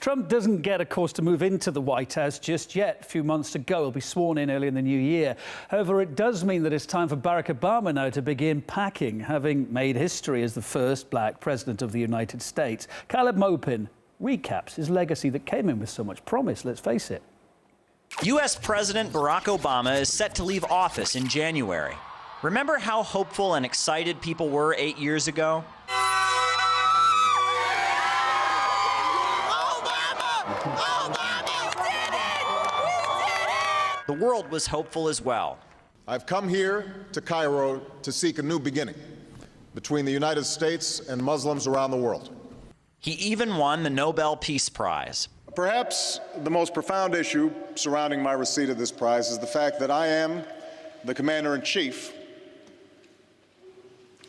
Trump doesn't get, of course, to move into the White House just yet. A few months to go. He'll be sworn in early in the new year. However, it does mean that it's time for Barack Obama now to begin packing, having made history as the first black president of the United States. Caleb Mopin recaps his legacy that came in with so much promise, let's face it. U.S. President Barack Obama is set to leave office in January. Remember how hopeful and excited people were 8 years ago? The world was hopeful as well. I've come here to Cairo to seek a new beginning between the United States and Muslims around the world. He even won the Nobel Peace Prize. Perhaps the most profound issue surrounding my receipt of this prize is the fact that I am the commander-in-chief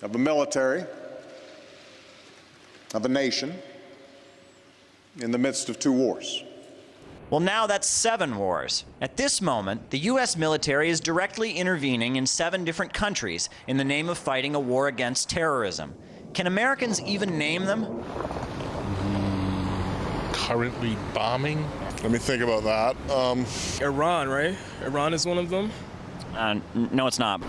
of the military of a nation in the midst of 2 wars. Well, now that's 7 wars. At this moment, the U.S. military is directly intervening in 7 different countries in the name of fighting a war against terrorism. Can Americans even name them? Currently bombing? Let me think about that. Iran, right? Iran is one of them. No, it's not.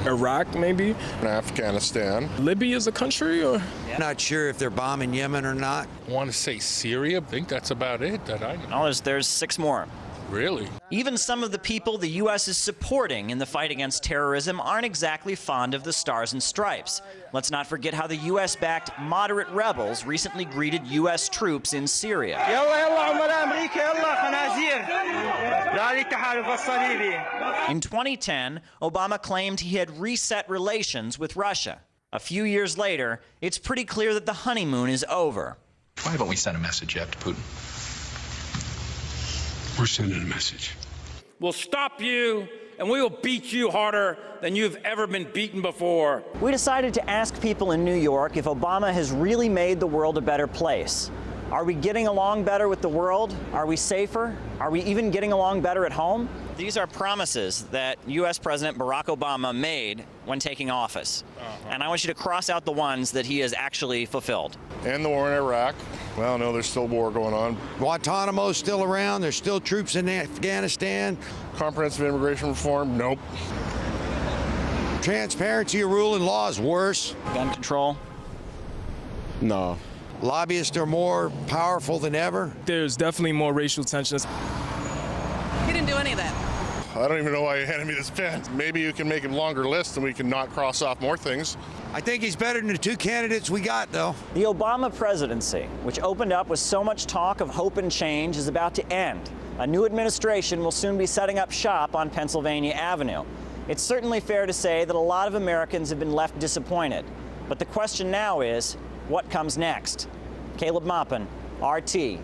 Iraq, maybe. Afghanistan. Libya is a country, or? Not sure if they're bombing Yemen or not. I want to say Syria. I think that's about it that I know. Oh, there's 6 more. Really? Even some of the people the U.S. is supporting in the fight against terrorism aren't exactly fond of the Stars and Stripes. Let's not forget how the U.S.-backed moderate rebels recently greeted U.S. troops in Syria. In 2010, Obama claimed he had reset relations with Russia. A few years later, it's pretty clear that the honeymoon is over. Why haven't we sent a message yet to Putin? We're sending a message. We'll stop you, and we will beat you harder than you've ever been beaten before. We decided to ask people in New York if Obama has really made the world a better place. Are we getting along better with the world? Are we safer? Are we even getting along better at home? These are promises that U.S. President Barack Obama made when taking office. And I want you to cross out the ones that he has actually fulfilled. And the war in Iraq. Well, no, there's still war going on. Guantanamo's still around. There's still troops in Afghanistan. Comprehensive immigration reform, nope. Transparency of rule and law is worse. Gun control? No. Lobbyists are more powerful than ever. There's definitely more racial tensions. He didn't do any of that. I don't even know why you handed me this pen. Maybe you can make a longer list and we can not cross off more things. I think he's better than the 2 candidates we got, though. The Obama presidency, which opened up with so much talk of hope and change, is about to end. A new administration will soon be setting up shop on Pennsylvania Avenue. It's certainly fair to say that a lot of Americans have been left disappointed. But the question now is, what comes next? Caleb Mopin, RT.